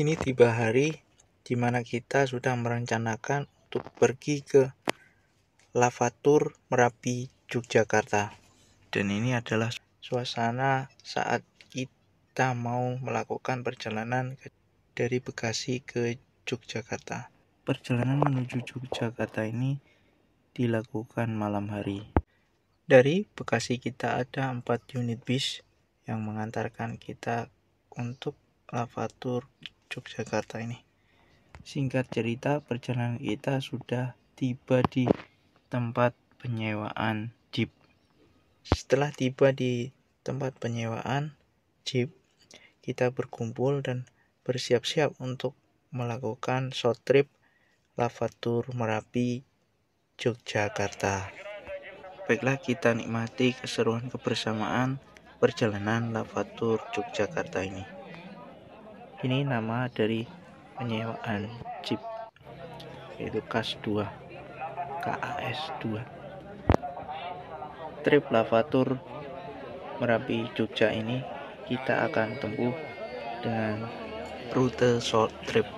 Kini tiba hari di mana kita sudah merencanakan untuk pergi ke Lavatur Merapi, Yogyakarta. Dan ini adalah suasana saat kita mau melakukan perjalanan dari Bekasi ke Yogyakarta. Perjalanan menuju Yogyakarta ini dilakukan malam hari. Dari Bekasi kita ada 4 unit bis yang mengantarkan kita untuk Lavatur Yogyakarta ini. Singkat cerita, perjalanan kita sudah tiba di tempat penyewaan jeep. Setelah tiba di tempat penyewaan jeep, kita berkumpul dan bersiap-siap untuk melakukan short trip Lavatur Merapi, Yogyakarta. Baiklah, kita nikmati keseruan kebersamaan perjalanan Lavatur Yogyakarta ini. Ini nama dari penyewaan jeep, yaitu KAS 2. Trip Lavatur Merapi Jogja ini kita akan tempuh dengan rute short trip.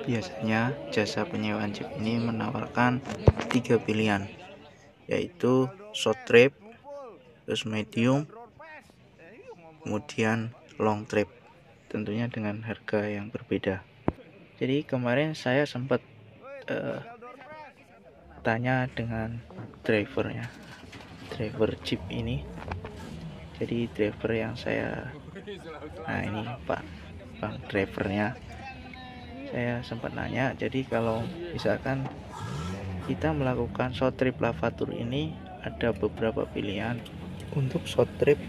Biasanya jasa penyewaan jeep ini menawarkan 3 pilihan, yaitu short trip, terus medium, kemudian long trip, tentunya dengan harga yang berbeda. Jadi kemarin saya sempat tanya dengan driver jeep ini. Jadi driver yang ini bang drivernya, saya sempat nanya. Jadi kalau misalkan kita melakukan short trip Lavatur ini, ada beberapa pilihan. Untuk short trip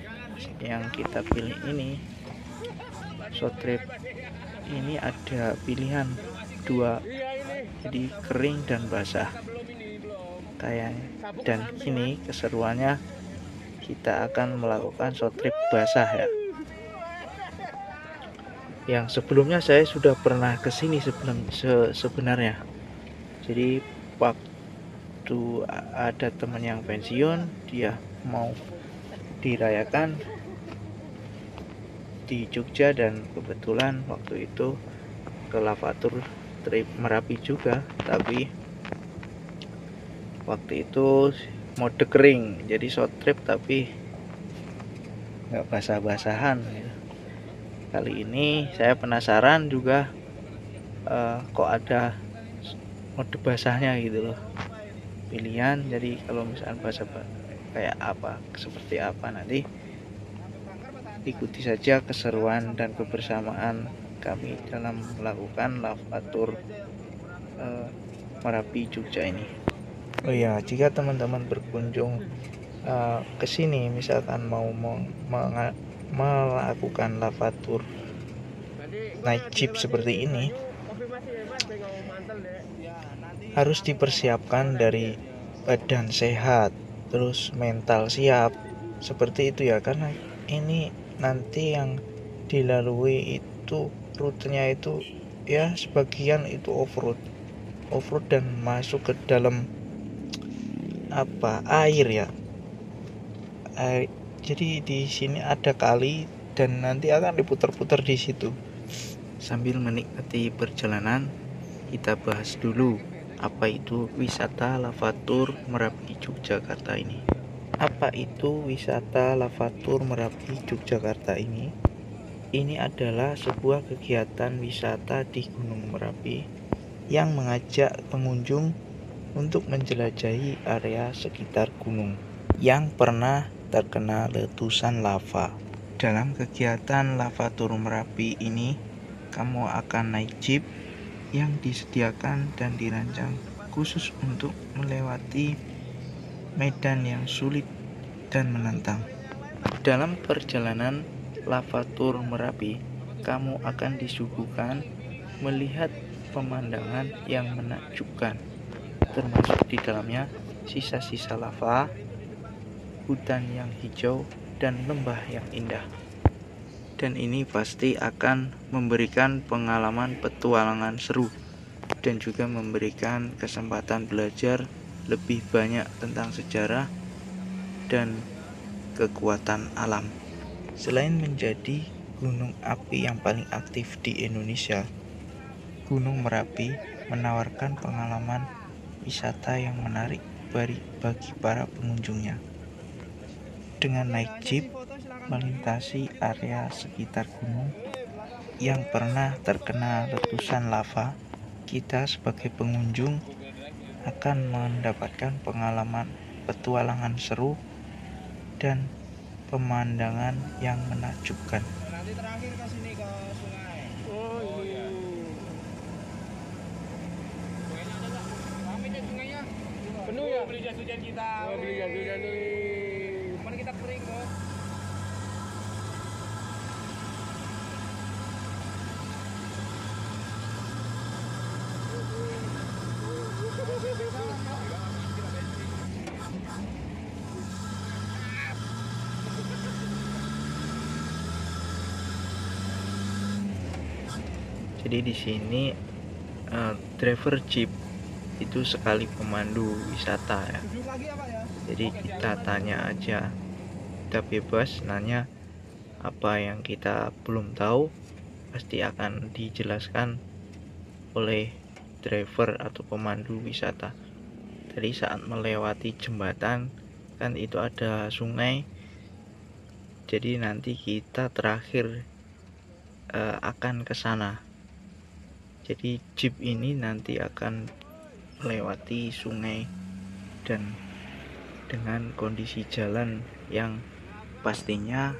yang kita pilih ini, short trip ini ada pilihan 2, jadi kering dan basah dan kini keseruannya kita akan melakukan short trip basah ya. Yang sebelumnya saya sudah pernah kesini sebenarnya. Jadi waktu ada teman yang pensiun, dia mau dirayakan di Jogja, dan kebetulan waktu itu ke Lavatur trip Merapi juga, tapi waktu itu mode kering, jadi short trip tapi nggak basah-basahan gitu. Kali ini saya penasaran juga, kok ada mode basahnya gitu loh pilihan. Jadi kalau misalnya basah kayak apa, seperti apa, nanti ikuti saja keseruan dan kebersamaan kami dalam melakukan Lavatur Merapi Jogja ini. Oh iya, jika teman-teman berkunjung ke sini, misalkan mau melakukan Lavatur naik jeep seperti ini, harus dipersiapkan dari badan sehat, terus mental siap, seperti itu ya, karena ini nanti yang dilalui itu rutenya itu ya sebagian itu off-road dan masuk ke dalam air ya. Jadi di sini ada kali dan nanti akan diputar-putar di situ. Sambil menikmati perjalanan, kita bahas dulu apa itu wisata Lavatur Merapi Yogyakarta ini. Apa itu wisata Lavatur Merapi Yogyakarta ini? Ini adalah sebuah kegiatan wisata di Gunung Merapi yang mengajak pengunjung untuk menjelajahi area sekitar gunung yang pernah terkena letusan lava. Dalam kegiatan Lavatur Merapi ini, kamu akan naik jeep yang disediakan dan dirancang khusus untuk melewati medan yang sulit dan menantang. Dalam perjalanan Lavatur Merapi, kamu akan disuguhkan melihat pemandangan yang menakjubkan, termasuk di dalamnya sisa-sisa lava, hutan yang hijau, dan lembah yang indah. Dan ini pasti akan memberikan pengalaman petualangan seru dan juga memberikan kesempatan belajar lebih banyak tentang sejarah dan kekuatan alam. Selain menjadi gunung api yang paling aktif di Indonesia, Gunung Merapi menawarkan pengalaman wisata yang menarik bagi para pengunjungnya. Dengan naik jeep melintasi area sekitar gunung yang pernah terkena letusan lava, kita sebagai pengunjung akan mendapatkan pengalaman petualangan seru dan pemandangan yang menakjubkan. Nanti terakhir ke sini ke sungai. Oh iya. Sungainya ada nggak? Ramai deh sungainya. Penuh ya? Beli jas hujan kita. Beli jas hujan dulu. Mana kita kering kok. Jadi di sini driver jeep itu sekali pemandu wisata ya. Jadi kita tanya aja, kita bebas nanya apa yang kita belum tahu, pasti akan dijelaskan oleh driver atau pemandu wisata. Jadi saat melewati jembatan kan itu ada sungai, jadi nanti kita terakhir akan ke sana. Jadi jeep ini nanti akan melewati sungai dan dengan kondisi jalan yang pastinya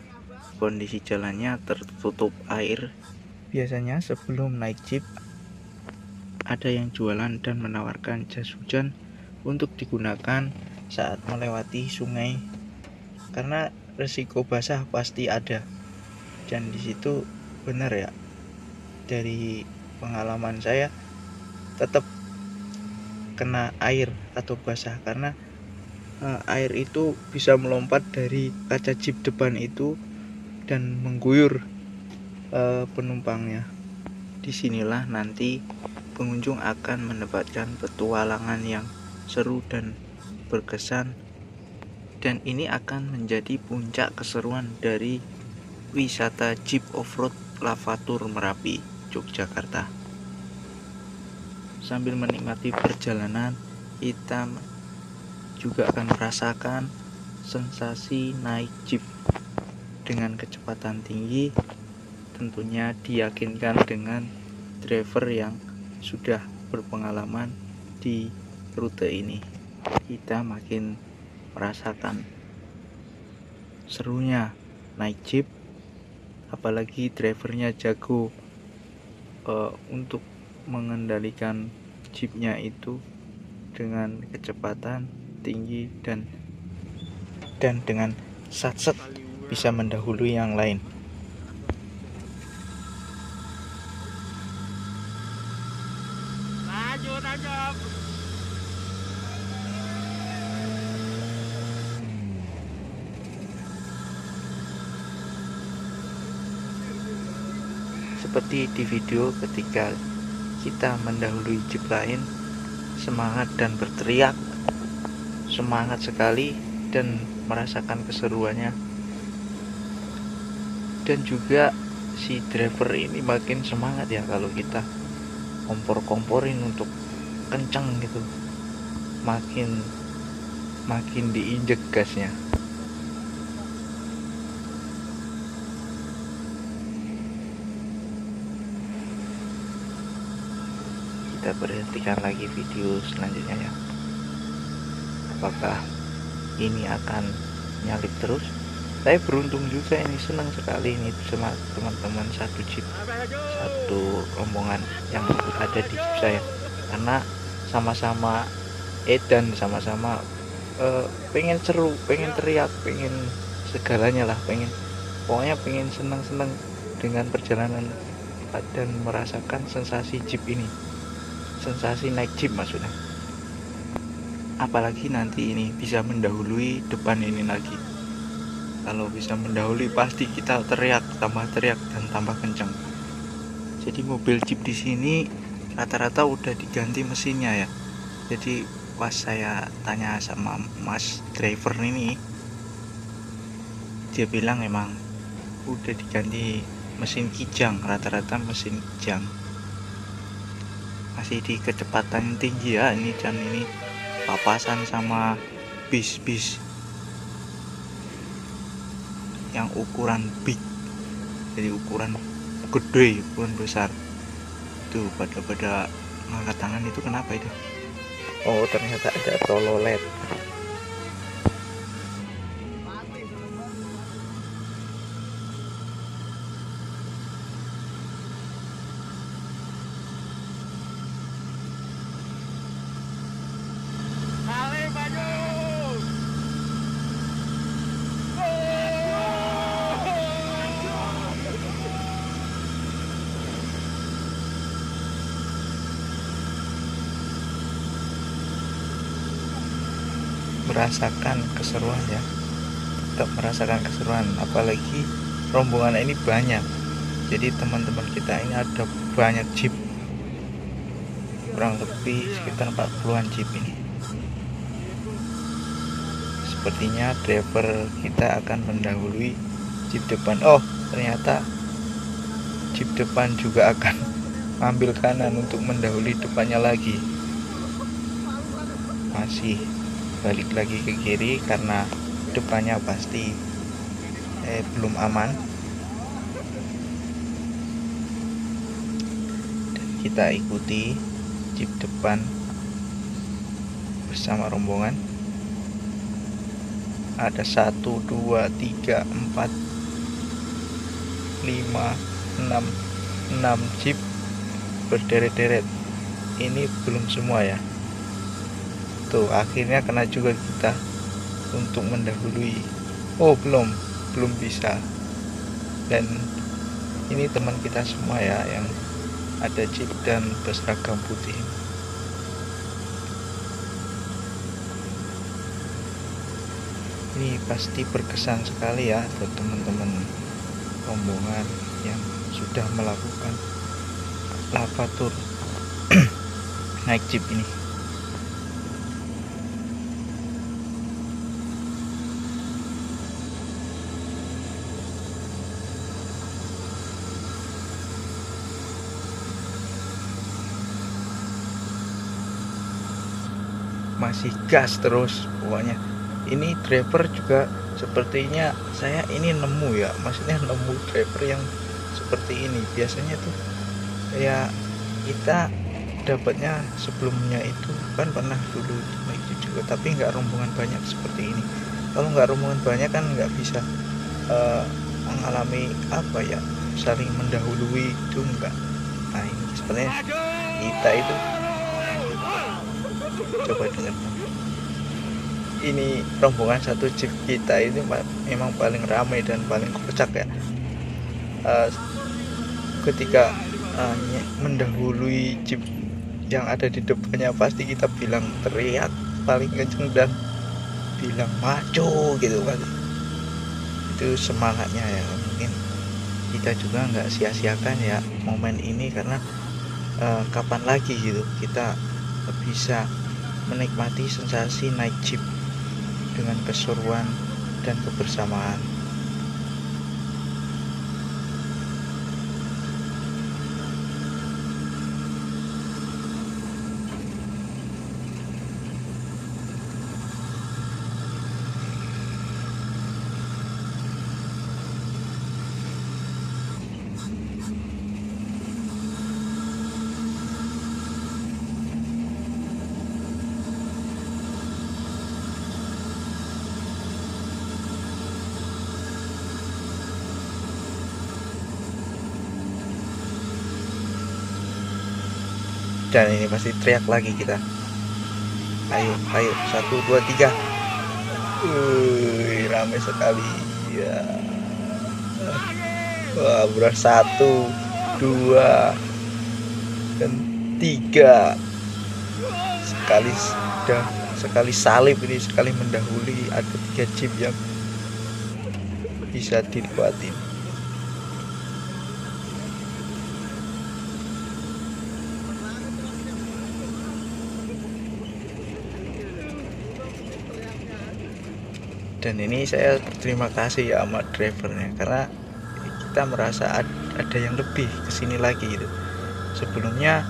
kondisi jalannya tertutup air. Biasanya sebelum naik jeep ada yang jualan dan menawarkan jas hujan untuk digunakan saat melewati sungai, karena resiko basah pasti ada. Dan di situ benar ya, dari pengalaman saya tetap kena air atau basah, karena air itu bisa melompat dari kaca jeep depan itu dan mengguyur penumpangnya. Disinilah nanti pengunjung akan mendapatkan petualangan yang seru dan berkesan, dan ini akan menjadi puncak keseruan dari wisata jeep off-road Lavatur Merapi, Yogyakarta. Sambil menikmati perjalanan, kita juga akan merasakan sensasi naik jeep dengan kecepatan tinggi. Tentunya diyakinkan dengan driver yang sudah berpengalaman di rute ini. Kita makin merasakan serunya naik jeep, apalagi drivernya jago untuk mengendalikan jeepnya itu dengan kecepatan tinggi dan dengan satset bisa mendahului yang lain. Lanjut aja. Seperti di video ketika kita mendahului jeep lain, semangat dan berteriak, semangat sekali dan merasakan keseruannya. Dan juga si driver ini makin semangat ya kalau kita kompor-komporin untuk kencang gitu, makin diinjek gasnya. Kita berhentikan lagi video selanjutnya ya. Apakah ini akan nyalip terus? Saya beruntung juga, ini senang sekali ini sama teman-teman satu jeep, satu rombongan yang ada di jeep saya, karena sama-sama edan, sama-sama pengen seru, pengen teriak, pengen segalanya lah, pokoknya pengen senang-senang dengan perjalanan dan merasakan sensasi jeep ini, sensasi naik jeep maksudnya. Apalagi nanti ini bisa mendahului depan ini lagi. Kalau bisa mendahului pasti kita teriak, tambah teriak dan tambah kencang. Jadi mobil jeep di sini rata-rata udah diganti mesinnya ya. Jadi pas saya tanya sama mas driver ini, dia bilang emang udah diganti mesin kijang, rata-rata mesin kijang, masih di kecepatan tinggi ya ini, dan ini papasan sama bis-bis yang ukuran big, jadi ukuran gede, ukuran besar. Tuh pada ngangkat tangan itu kenapa itu? Oh ternyata ada tololet. Merasakan keseruan ya, tetap merasakan keseruan, apalagi rombongan ini banyak. Jadi teman-teman kita ini ada banyak jeep, kurang lebih sekitar 40-an jeep ini. Sepertinya driver kita akan mendahului jeep depan. Oh ternyata jeep depan juga akan ambil kanan untuk mendahului depannya lagi. Masih balik lagi ke kiri karena depannya pasti belum aman. Dan kita ikuti jeep depan bersama rombongan. Ada 1, 2, 3, 4, 5, 6 jeep berderet-deret. Ini belum semua ya. Tuh akhirnya kena juga kita untuk mendahului. Oh belum bisa. Dan ini teman kita semua ya yang ada jeep dan berseragam putih. Ini pasti berkesan sekali ya buat teman-teman rombongan yang sudah melakukan lava tour naik jeep ini. Masih gas terus pokoknya. Ini driver juga sepertinya saya ini nemu ya, maksudnya nemu driver yang seperti ini. Biasanya tuh ya kita dapatnya sebelumnya itu kan pernah dulu itu juga, tapi nggak rombongan banyak seperti ini. Kalau nggak rombongan banyak kan nggak bisa mengalami apa ya, saling mendahului itu enggak. Nah ini sebenarnya kita itu coba dengar, ini rombongan satu jeep kita ini memang paling ramai dan paling kocak ya. Ketika mendahului jeep yang ada di depannya pasti kita bilang, teriak paling kenceng dan bilang maju gitu kan. Itu semangatnya ya. Mungkin kita juga nggak sia-siakan ya momen ini, karena kapan lagi gitu kita bisa menikmati sensasi naik jeep dengan keseruan dan kebersamaan. Dan ini pasti teriak lagi kita. Ayo, 1, 2, 3. Ramai sekali ya. Wah, 1, 2, dan 3. Sekali salib ini, sekali mendahului, ada 3 jeep yang bisa dilewatin. Dan ini saya berterima kasih ya sama drivernya, karena kita merasa ada yang lebih kesini lagi gitu. Sebelumnya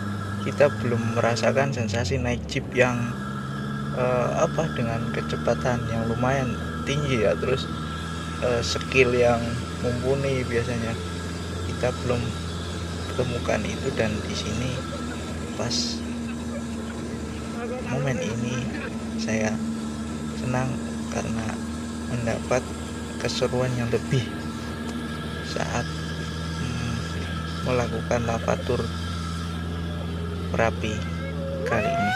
kita belum merasakan sensasi naik jeep yang dengan kecepatan yang lumayan tinggi ya, terus skill yang mumpuni biasanya kita belum temukan itu. Dan di sini pas momen ini saya senang karena mendapat keseruan yang lebih saat melakukan lavatur Merapi kali ini.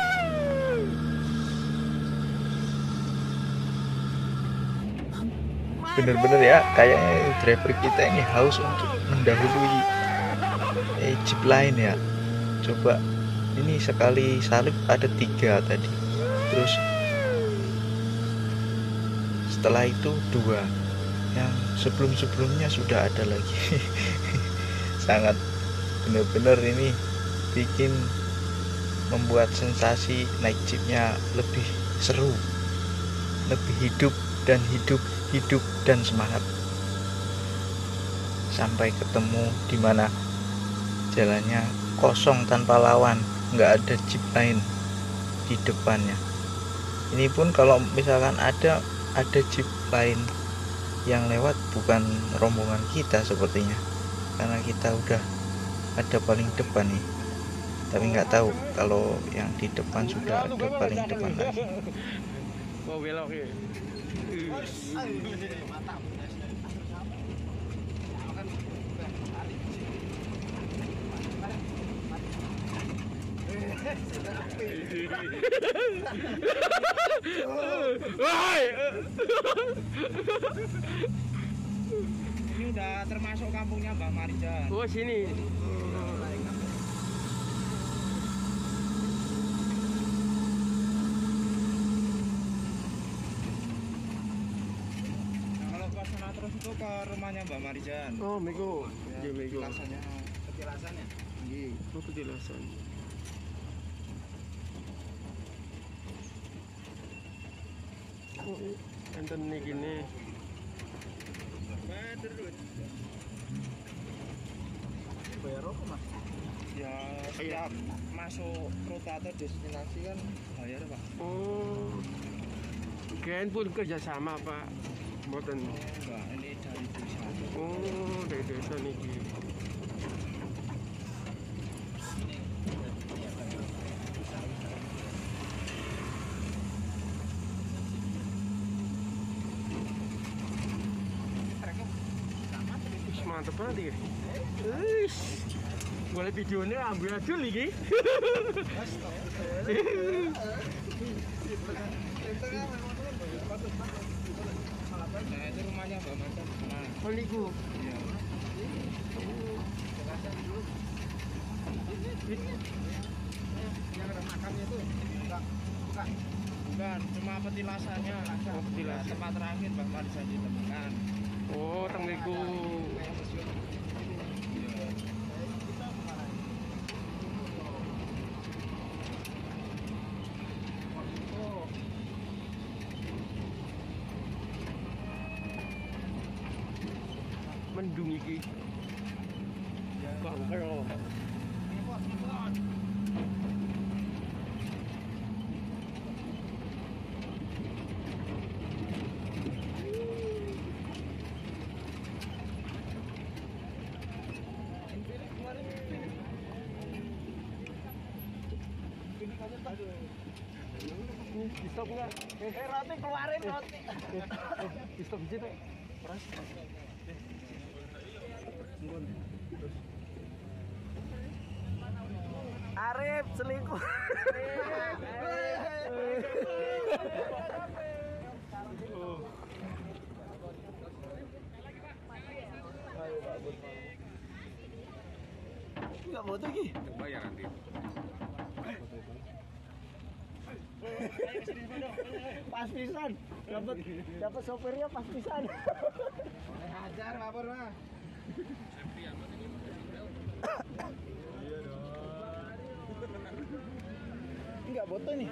Bener-bener ya, kayaknya driver kita ini haus untuk mendahului jeep lain ya. Coba ini sekali salib ada 3 tadi, terus setelah itu 2, yang sebelum-sebelumnya sudah ada lagi. Sangat bener-bener ini bikin membuat sensasi naik jeepnya lebih seru, lebih hidup dan semangat. Sampai ketemu di mana jalannya kosong tanpa lawan, nggak ada jeep lain di depannya. Ini pun kalau misalkan ada jeep lain yang lewat, bukan rombongan kita sepertinya, karena kita udah ada paling depan nih. Tapi nggak tahu kalau yang di depan sudah ada paling depan lagi. Mau belok ya. Ini udah termasuk kampungnya Mbak Marijan. Oh, sini. Terus itu ke rumahnya Mbak Marijan. Oh, Miko. Iya, Miko. Petilasannya. Iya. Oh, petilasan. Oh, enten nih gini. Bayar apa, Mas? Ya, setiap masuk rute atau destinasi kan bayar, Pak. Oh. Kalian pun kerjasama, Pak. Mboten. Enggak, ini dari desa. Oh, dari desa niki. Mantap banget ya. Boleh videonya ambil aja lagi. Nah, itu rumahnya Mbak Marijan. Nah, oh, niku. Iya. Yang ada makamnya itu bukan, cuma petilasannya. Oh, petilasan. Tempat terakhir Mbak Marijan ditemukan. Oh, teng niku. Mendung iki. Bangker loh. Di stop nggak? Roti keluarin roti. Di stop situ. Arif selingkuh. Enggak foto lagi. Bayar nanti. Pas pisan. Dapat sopirnya pas pisan. Hajar lapor mah. Enggak foto nih.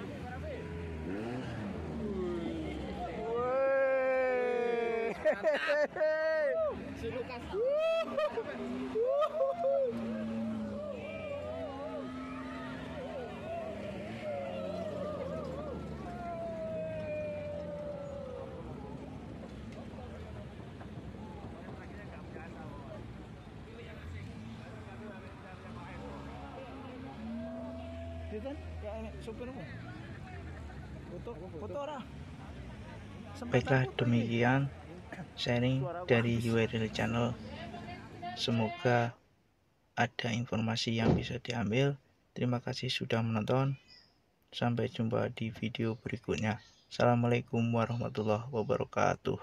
Si Lukas. Pinten? Ya supirmu. Foto ora. Baiklah, demikian sharing dari URL channel. Semoga ada informasi yang bisa diambil. Terima kasih sudah menonton. Sampai jumpa di video berikutnya. Assalamualaikum warahmatullahi wabarakatuh.